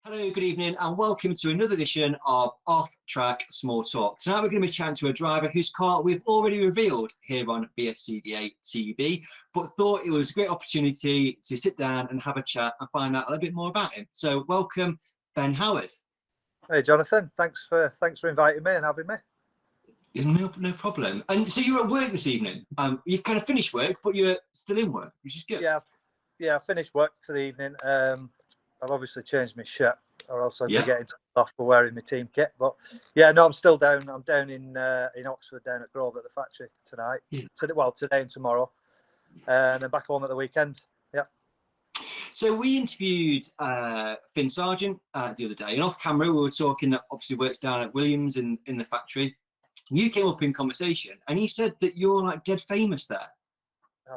Hello, good evening, and welcome to another edition of Off Track Small Talk. Tonight we're going to be chatting to a driver whose car we've already revealed here on BSCDA TV, but thought it was a great opportunity to sit down and have a chat and find out a little bit more about him. So welcome, Ben Howard. Hey Jonathan, thanks for inviting me and having me. No problem. And so you're at work this evening. You've kind of finished work, but you're still in work, which is good. Yeah, I finished work for the evening. I've obviously changed my shirt, or else I'd be getting off for wearing my team kit. But yeah, no, I'm still down. I'm down in Oxford, down at Grove at the factory tonight. Yeah. Today and tomorrow, and then back home at the weekend. Yeah. So we interviewed Finn Sargent the other day, and off camera we were talking that obviously works down at Williams in the factory. You came up in conversation, and he said that you're like dead famous there.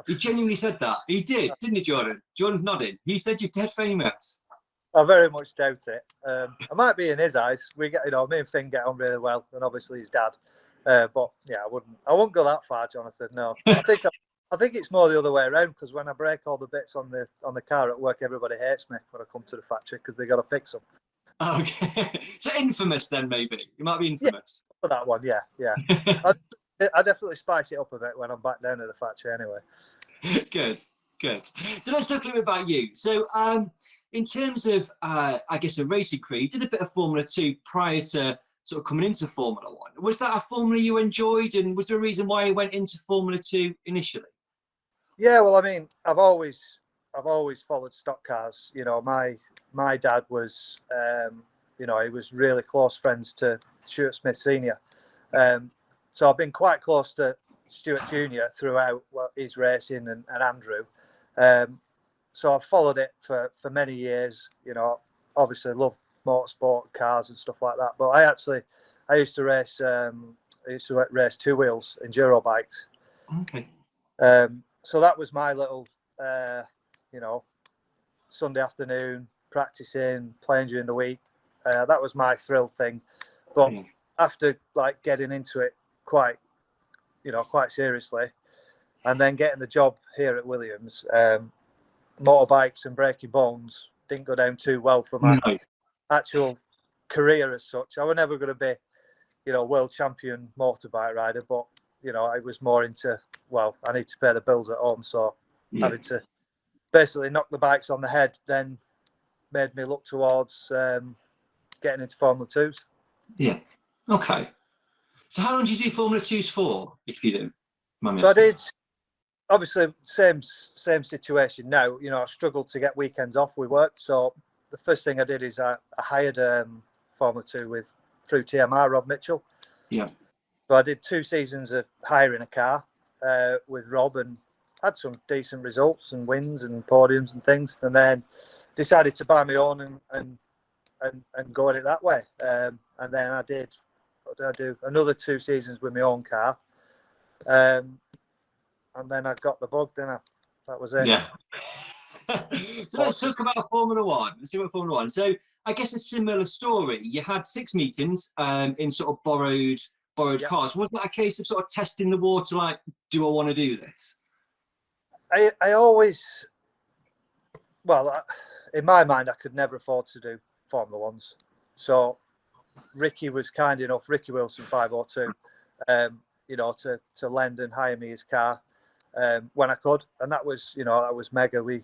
He genuinely said that. He did, didn't he, Jordan? Jordan's nodding. He said you're dead famous. I very much doubt it. I might be in his eyes. We get, me and Finn get on really well, and obviously his dad. But yeah, I wouldn't go that far, Jonathan. No, I think it's more the other way around, because when I break all the bits on the car at work, everybody hates me when I come to the factory because they got to fix them. Okay, so infamous then, maybe you might be infamous for that one. Yeah. I definitely spice it up a bit when I'm back down at the factory anyway. Good. So let's talk a little bit about you. So in terms of, I guess, a racing career, you did a bit of Formula 2 prior to sort of coming into Formula 1. Was that a formula you enjoyed, and was there a reason why you went into Formula 2 initially? Yeah, well, I mean, I've always followed stock cars. My dad was, he was really close friends to Stuart Smith Senior. So I've been quite close to Stuart Junior throughout his racing and Andrew. So I've followed it for many years. Obviously love motorsport, cars and stuff like that. But I used to race two wheels enduro bikes. Okay. So that was my little, Sunday afternoon practicing, playing during the week. That was my thrill thing. But after getting into it quite seriously, and then getting the job here at Williams, motorbikes and breaking bones didn't go down too well for my actual career as such. I was never going to be, world champion motorbike rider, but I was more into, I need to pay the bills at home, so having to basically knock the bikes on the head then made me look towards getting into Formula 2s. Yeah. Okay. So how long did you do Formula 2s for, if you do? So I did, obviously, same situation now. I struggled to get weekends off with work. So the first thing I did is I hired Formula 2 through TMR, Rob Mitchell. Yeah. So I did 2 seasons of hiring a car with Rob, and had some decent results and wins and podiums and things, and then decided to buy my own and go at it that way. And then I did another 2 seasons with my own car. And then I got the bug, didn't I? That was it. Yeah. So let's talk about Formula 1. Let's talk about Formula 1. So I guess a similar story. You had 6 meetings in sort of borrowed cars. Was that a case of sort of testing the water, like, do I want to do this? I always, in my mind, I could never afford to do Formula 1s. So Ricky was kind enough, Ricky Wilson 502, to lend and hire me his car when I could, and that was mega. We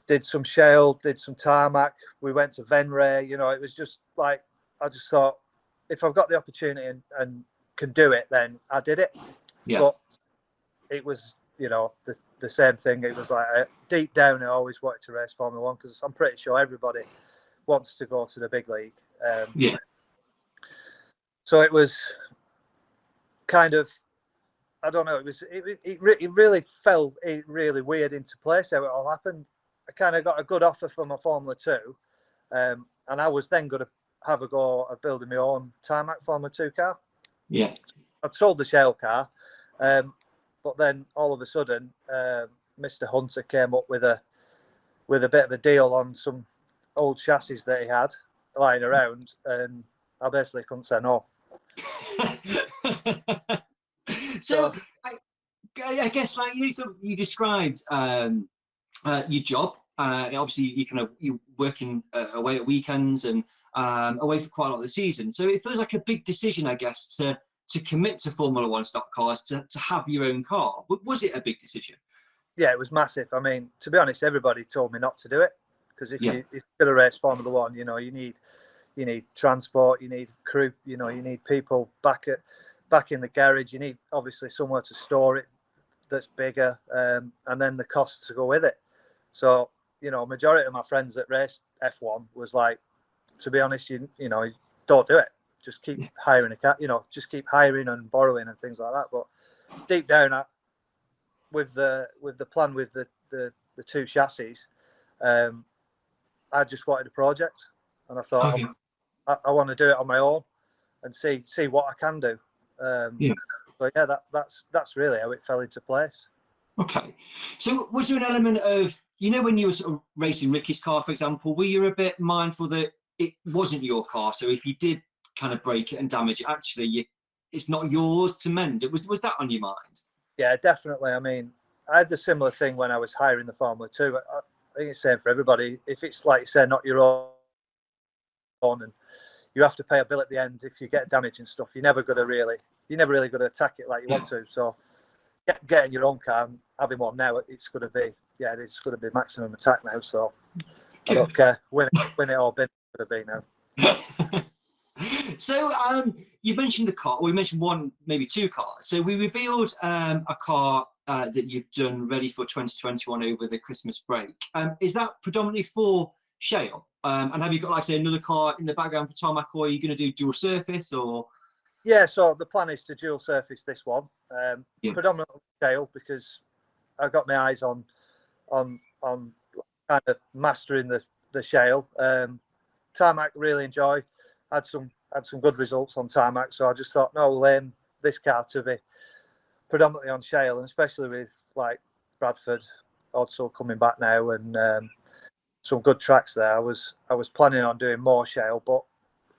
did some shale, did some tarmac, we went to Venray. It was just like, I just thought, if I've got the opportunity and can do it, then I did it. Yeah. But it was, the same thing. It was like, deep down, I always wanted to race Formula 1, because I'm pretty sure everybody wants to go to the big league. So it was kind of, I don't know, it really fell really weird into place how it all happened. I kind of got a good offer from a Formula 2, and I was then going to have a go at building my own tarmac Formula 2 car. Yeah. I'd sold the shell car, but then all of a sudden, Mr. Hunter came up with a bit of a deal on some old chassis that he had lying around, and I basically couldn't say no. So I guess, like you described your job Obviously, you're working away at weekends and away for quite a lot of the season. So it feels like a big decision, I guess, to commit to Formula One stock cars, to have your own car. Was it a big decision? Yeah, it was massive. I mean, to be honest, everybody told me not to do it, because if you're going to race Formula One, you need transport, you need crew, you need people back in the garage. You need obviously somewhere to store it that's bigger, and then the costs to go with it. So, majority of my friends that raced F1 was like, to be honest, you don't do it. Just keep hiring a car, just keep hiring and borrowing and things like that. But deep down, with the plan with the two chassis, I just wanted a project, and I thought I want to do it on my own and see what I can do. So yeah, that's really how it fell into place. Okay. So was there an element of, when you were sort of racing Ricky's car, for example, were you a bit mindful that it wasn't your car? So if you did kind of break it and damage it, actually, it's not yours to mend. Was that on your mind? Yeah, definitely. I mean, I had the similar thing when I was hiring the Formula 2. I think it's the same for everybody. If it's, like you say, not your own, and you have to pay a bill at the end if you get damage and stuff, you're never really going to attack it like you want to. So getting your own car and having one now, it's going to be maximum attack now. So I don't care. Win it or bin it's going to be now. So you mentioned the car, or we mentioned one, maybe two cars. So we revealed a car that you've done ready for 2021 over the Christmas break. Is that predominantly for Shale? And have you got, like, say, another car in the background for tarmac, or are you going to do dual surface, or? Yeah, so the plan is to dual surface this one, predominantly Shale, because I've got my eyes on kind of mastering the Shale. Tarmac really enjoy. Had some good results on tarmac, so I just thought, no, we'll aim this car to be predominantly on Shale, and especially with like Bradford, Odsall coming back now, and some good tracks there. I was planning on doing more Shale, but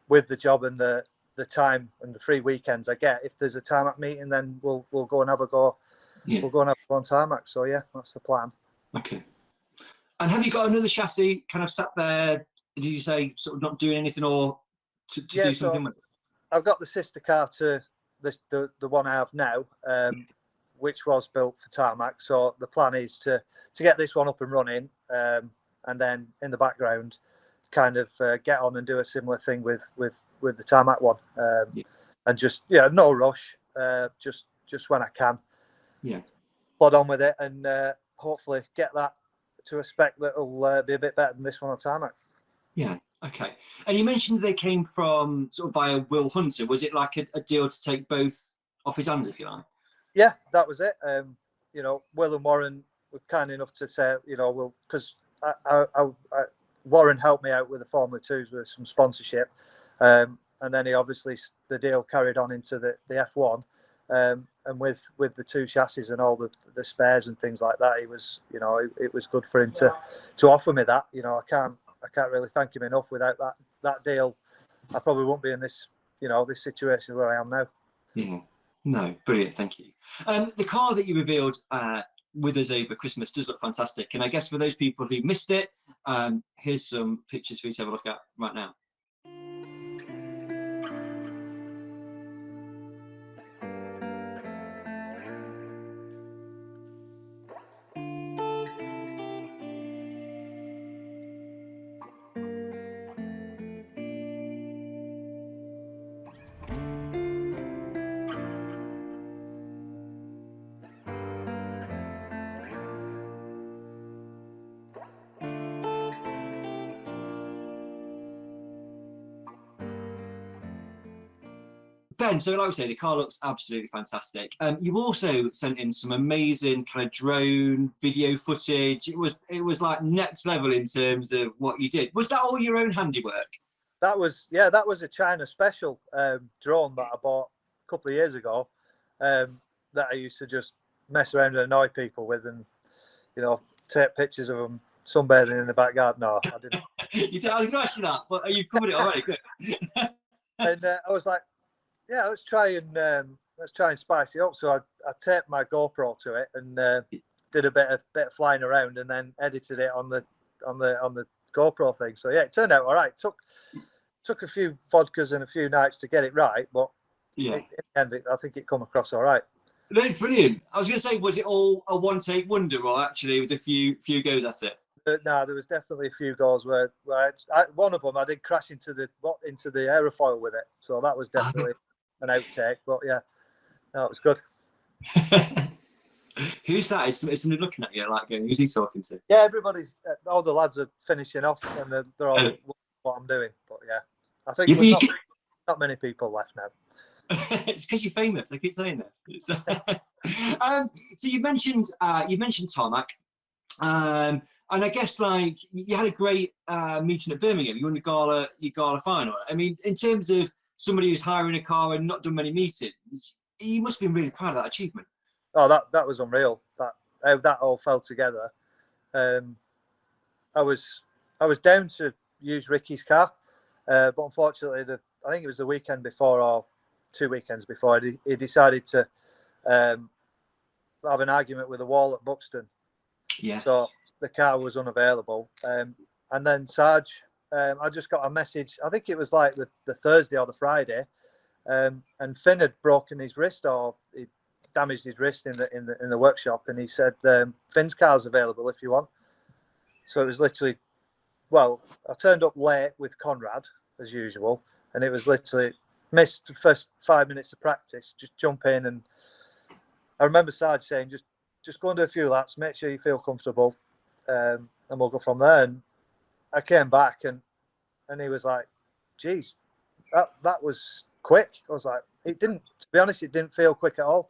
with the job and the time and the free weekends I get, if there's a tarmac meeting, then we'll go and have a go. We'll go and have a go on tarmac. So yeah, that's the plan. Okay. And have you got another chassis kind of sat there? Did you say sort of not doing anything, or to do something with it? I've got the sister car to the one I have now, which was built for tarmac. So the plan is to get this one up and running, and then in the background, kind of get on and do a similar thing with the tarmac one, and just no rush, just when I can, plod on with it, and hopefully get that to a spec that'll be a bit better than this one on tarmac. Yeah. Okay. And you mentioned they came from sort of via Will Hunter. Was it like a deal to take both off his hands, if you like? Yeah, that was it. Will and Warren were kind enough to say, because Warren helped me out with the Formula 2s with some sponsorship, and then the deal carried on into the F1, and with the two chassis and all the spares and things like that, it was good for him to offer me that. I can't really thank him enough. Without that deal, I probably won't be in this this situation where I am now. Yeah. No, brilliant. Thank you. The car that you revealed with us over Christmas does look fantastic, and I guess for those people who missed it, here's some pictures for you to have a look at right now. Ben, so like I say, the car looks absolutely fantastic. You've also sent in some amazing kind of drone video footage. It was like next level in terms of what you did. Was that all your own handiwork? That was a China special drone that I bought a couple of years ago, that I used to just mess around and annoy people with, and take pictures of them sunbathing in the back garden. No, I didn't. You did, I was going to ask you that, but you've covered it already. Good. And I was like, yeah, let's try and spice it up. So I taped my GoPro to it and did a bit of flying around, and then edited it on the the GoPro thing. So yeah, it turned out all right. Took a few vodkas and a few nights to get it right, but Yeah. in the end, I think it come across all right. No, brilliant. I was going to say, was it all a one-take wonder, or actually it was a few goes at it? No, there was definitely a few goals where one of them I did crash into the aerofoil with it, so that was definitely an outtake. But yeah, no, it was good. Who's that? Is somebody looking at you like going, who's he talking to? Yeah, everybody's all the lads are finishing off, and they're all what I'm doing. But yeah, I think there's not many people left now. It's because you're famous. I keep saying this. So you mentioned tarmac, and I guess like you had a great meeting at Birmingham. You won your gala final. I mean, in terms of somebody who's hiring a car and not done many meetings, you must have been really proud of that achievement. Oh, that was unreal. That all fell together. I was down to use Ricky's car, but unfortunately, I think it was the weekend before or 2 weekends before, he decided to have an argument with a wall at Buxton. Yeah. So the car was unavailable. And then Sarge, I just got a message. I think it was like the Thursday or the Friday, and Finn had broken his wrist, or he damaged his wrist in the workshop, and he said Finn's car's available if you want. So it was literally, well, I turned up late with Conrad as usual, and it was literally missed the first 5 minutes of practice. Just jump in, and I remember Sarge saying, just go and do a few laps, make sure you feel comfortable, and we'll go from there. And I came back, and he was like, geez, that was quick. I was like, to be honest, it didn't feel quick at all.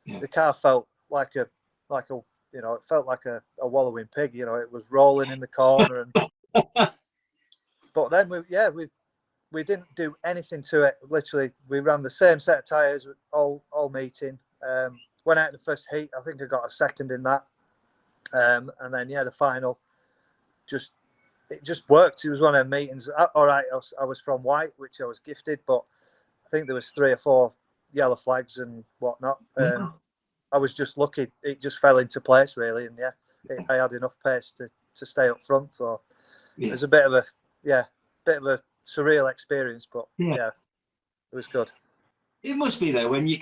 Yeah. The car felt like a it felt like a wallowing pig. It was rolling in the corner, and but then we didn't do anything to it. Literally, we ran the same set of tyres all meeting. Went out in the first heat. I think I got a second in that, and then the final it just worked. It was one of them meetings. All right, I was from white, which I was gifted, but I think there was 3 or 4 yellow flags and whatnot. I was just lucky; it just fell into place really, and I had enough pace to stay up front. So it was a bit of a surreal experience, but it was good. It must be though when you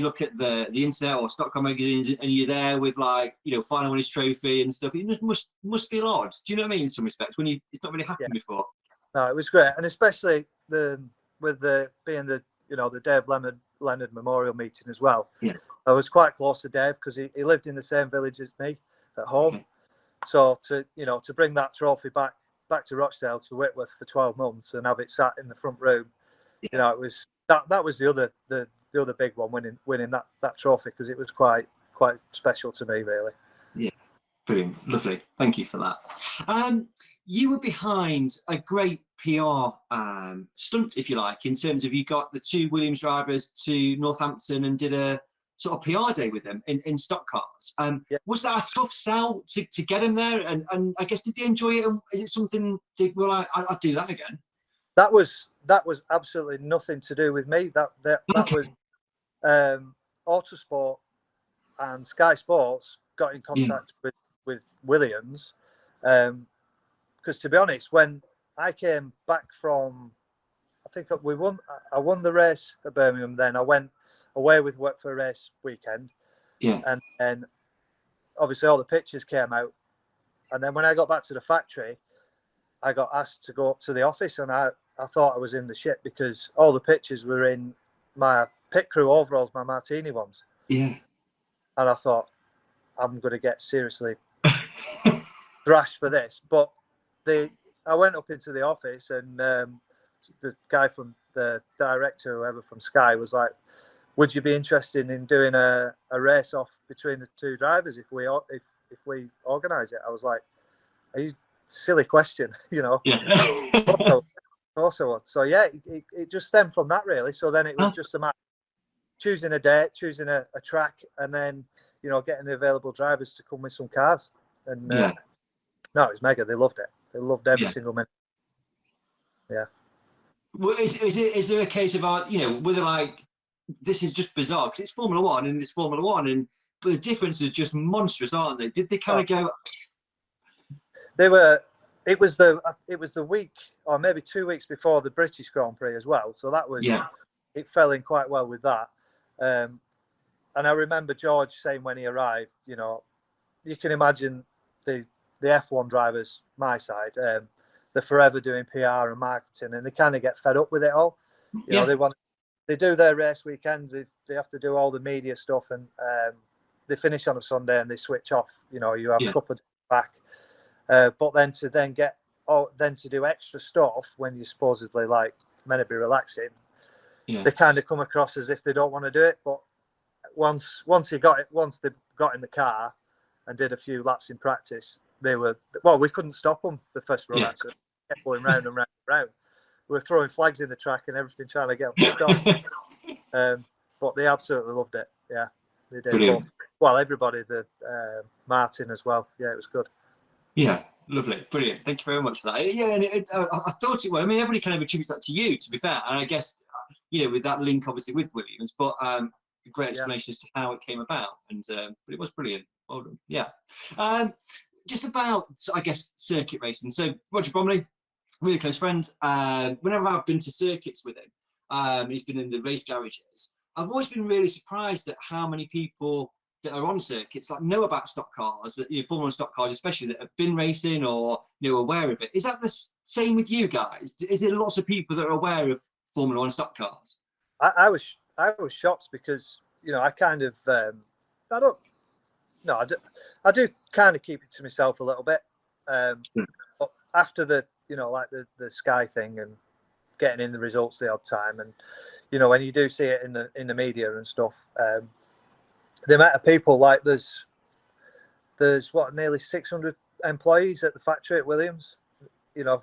look at the internet or Stockholm magazines and you're there with final winners trophy and stuff. It just must feel odd. Do you know what I mean? In some respects, when it's not really happened before. No, it was great, and especially being the Dave Leonard Memorial meeting as well. Yeah, I was quite close to Dave because he lived in the same village as me at home. Okay. So to bring that trophy back to Rochdale to Whitworth for 12 months and have it sat in the front room, it was. That was the other big one, winning that trophy, because it was quite special to me, really. Yeah, brilliant, lovely. Thank you for that. You were behind a great PR stunt, if you like, in terms of you got the 2 Williams drivers to Northampton and did a sort of PR day with them in stock cars. Was that a tough sell to get them there? And I guess, did they enjoy it? Is it something they were like, I'd do that again? That was absolutely nothing to do with me. That was Autosport and Sky Sports got in contact with Williams, because to be honest, when I came back from, I think I won the race at Birmingham. Then I went away with work for a race weekend, and then obviously all the pictures came out, and then when I got back to the factory, I got asked to go up to the office, and I thought I was in the shit because all the pictures were in my pit crew overalls, my Martini ones. Yeah. And I thought, I'm going to get seriously thrashed for this. But I went up into the office, and the guy from the director, whoever from Sky, was like, would you be interested in doing a race off between the 2 drivers if we organise it? I was like, are you silly question, Yeah. Also, so it just stemmed from that really. So then it was just a matter of choosing a date, choosing a track, and then getting the available drivers to come with some cars. And no, it was mega. They loved it. They loved every single minute. Yeah. Well, is there a case of were they like, this is just bizarre because it's Formula One and it's Formula One, but the differences are just monstrous, aren't they? Did they kind of go? They were. It was the week, or maybe 2 weeks before the British Grand Prix as well. So that was. Yeah. It fell in quite well with that. And I remember George saying when he arrived, you know, you can imagine the F1 drivers, my side, they're forever doing PR and marketing, and they kind of get fed up with it all. You know, they do their race weekends, they have to do all the media stuff, and they finish on a Sunday and they switch off. You know, you have a couple of days back, but then to do extra stuff when you're supposedly like meant to be relaxing, they kind of come across as if they don't want to do it. But once they got in the car and did a few laps in practice, we couldn't stop them the first run. So they kept going round and round and round. We were throwing flags in the track and everything, trying to get them to stop. But they absolutely loved it. Yeah, they did. Both. Well, everybody, Martin as well. Yeah, it was good. Yeah, lovely, brilliant. Thank you very much for that. Yeah, and I thought it was. I mean, everybody kind of attributes that to you, to be fair. And I guess, you know, with that link obviously with Williams, but a great explanation as to how it came about. And but it was brilliant. Well done. Yeah. Just about, I guess, circuit racing. So Roger Bromley, really close friend. Whenever I've been to circuits with him, he's been in the race garages. I've always been really surprised at how many people that are on circuits like know about stock cars, that, you know, Formula One stock cars, especially that have been racing or, you know, aware of it. Is that the same with you guys? Is there lots of people that are aware of Formula One stock cars? I was shocked because, you know, I kind of I do kind of keep it to myself a little bit. But after the, you know, like the Sky thing and getting in the results the odd time, and, you know, when you do see it in the media and stuff, the amount of people, like there's what, nearly 600 employees at the factory at Williams. You know,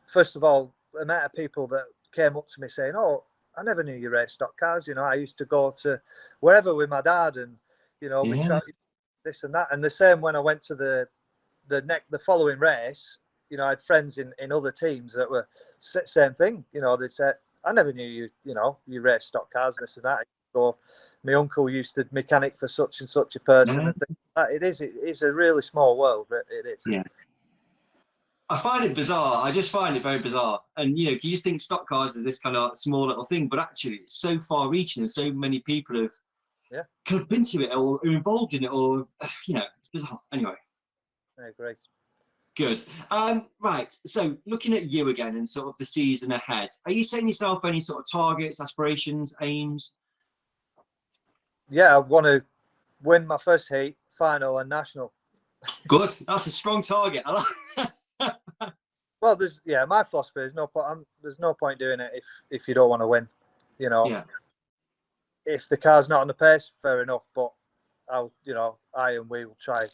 first of all, the amount of people that came up to me saying, "Oh, I never knew you raced stock cars. You know, I used to go to wherever with my dad, and, you know, we tried this and that." And the same when I went to the following race. You know, I had friends in other teams that were same thing. You know, they said, "I never knew you raced stock cars, this and that." So my uncle used to mechanic for such and such a person. And things like that. It is a really small world. It is. Yeah. I find it bizarre. I just find it very bizarre. And, you know, you just think stock cars are this kind of small little thing, but actually it's so far reaching and so many people have kind of been to it or are involved in it, or, you know, it's bizarre. Anyway. I agree. Good. Right. So looking at you again and sort of the season ahead, are you setting yourself any sort of targets, aspirations, aims? Yeah, I want to win my first heat, final, and national. Good. That's a strong target. I like Well, my philosophy is there's no point doing it if you don't want to win. You know, if the car's not on the pace, fair enough. But I and we will try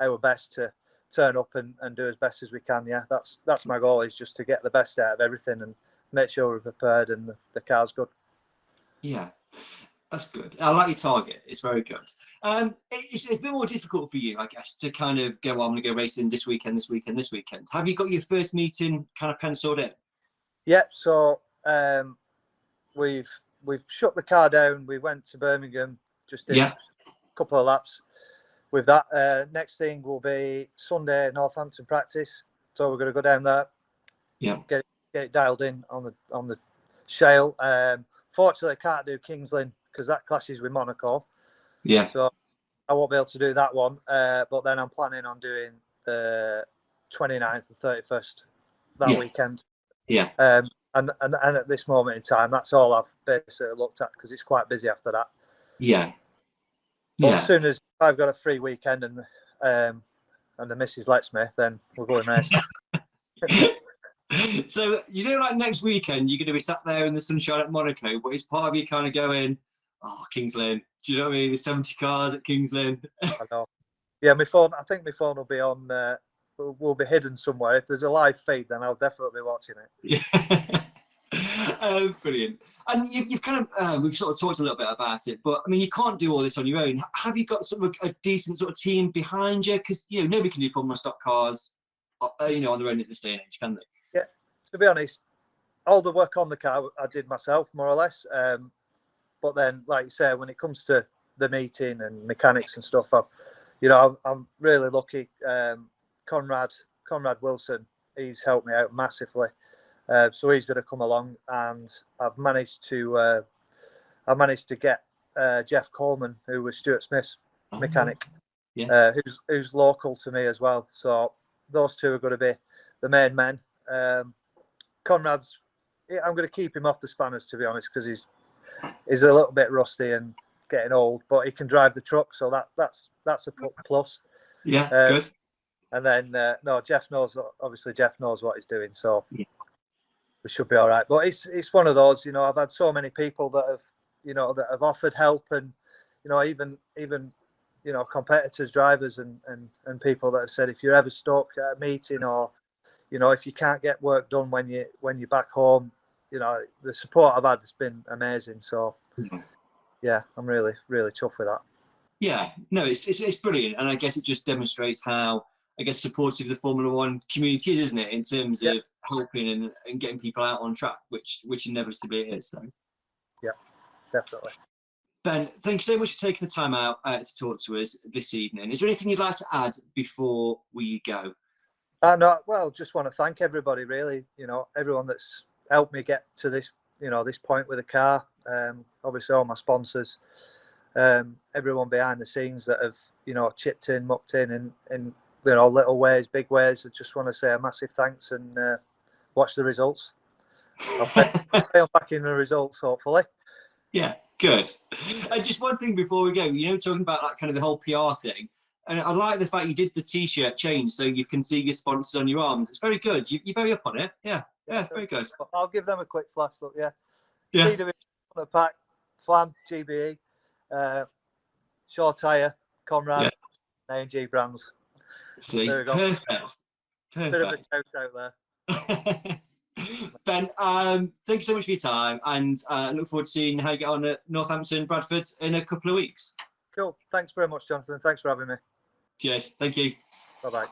our best to turn up and do as best as we can. Yeah, that's my goal, is just to get the best out of everything and make sure we're prepared and the car's good. Yeah, that's good. I like your target. It's very good. It's a bit more difficult for you, I guess, to kind of go, well, I'm going to go racing this weekend. Have you got your first meeting kind of penciled in? Yeah, so we've shut the car down. We went to Birmingham, just did a couple of laps with that. Next thing will be Sunday, Northampton practice. So we're going to go down there. Yeah. Get it dialed in on the Shale. Fortunately, I can't do Kings Lynn because that clashes with Monaco. Yeah. So I won't be able to do that one. But then I'm planning on doing the 29th and 31st that weekend. Yeah. And at this moment in time, that's all I've basically looked at because it's quite busy after that. Yeah. But as soon as I've got a free weekend and the missus lets me, then we're going racing. So, you know, like next weekend, you're going to be sat there in the sunshine at Monaco, but it's part of you kind of going, "Oh, Kings Lynn." Do you know what I mean? There's 70 cars at Kings Lynn. I know. Yeah, my phone. I think my phone will be on. Will be hidden somewhere. If there's a live feed, then I'll definitely be watching it. Yeah. Brilliant. And you've kind of we've sort of talked a little bit about it, but I mean, you can't do all this on your own. Have you got sort of a decent sort of team behind you? Because, you know, nobody can do Formula One stock cars, you know, on their own at this day and age, can they? Yeah. To be honest, all the work on the car I did myself, more or less. But then, like you say, when it comes to the meeting and mechanics and stuff, I'm really lucky. Conrad Conrad Wilson, he's helped me out massively. So he's going to come along, and I've managed to get Jeff Coleman, who was Stuart Smith's mechanic, who's local to me as well. So those two are going to be the main men. Conrad's, I'm going to keep him off the spanners, to be honest, because he's a little bit rusty and getting old, but he can drive the truck, so that's a plus. Yeah, good. And then no, Jeff knows what he's doing, so we should be all right. But it's one of those, I've had so many people that have offered help, and even competitors, drivers, and people that have said, if you're ever stuck at a meeting, or if you can't get work done when you're back home, the support I've had has been amazing. So yeah, I'm really, really chuffed with that. Yeah, no, it's brilliant, and I guess it just demonstrates how, I guess, supportive the Formula One community is, isn't it, in terms of helping and getting people out on track, which inevitably is. So yeah, definitely. Ben, thank you so much for taking the time out to talk to us this evening. Is there anything you'd like to add before we go? No, well, just want to thank everybody, really. Everyone that's helped me get to this, this point with the car. Obviously, all my sponsors, everyone behind the scenes that have, chipped in, mucked in little ways, big ways. I just want to say a massive thanks, and watch the results. I'll pay back in the results, hopefully. Yeah, good. And just one thing before we go, talking about that kind of the whole PR thing. And I like the fact you did the T-shirt change so you can see your sponsors on your arms. It's very good. You're very up on it. Yeah, very good. I'll give them a quick flash look. Yeah. CW on the pack, Flam, GBE, Shaw Tyre, Conrad, A&G brands. See, there we go. Perfect. Bit of a shout out there. Ben, thank you so much for your time, and look forward to seeing how you get on at Northampton, Bradford in a couple of weeks. Cool. Thanks very much, Jonathan. Thanks for having me. Cheers. Thank you. Bye-bye.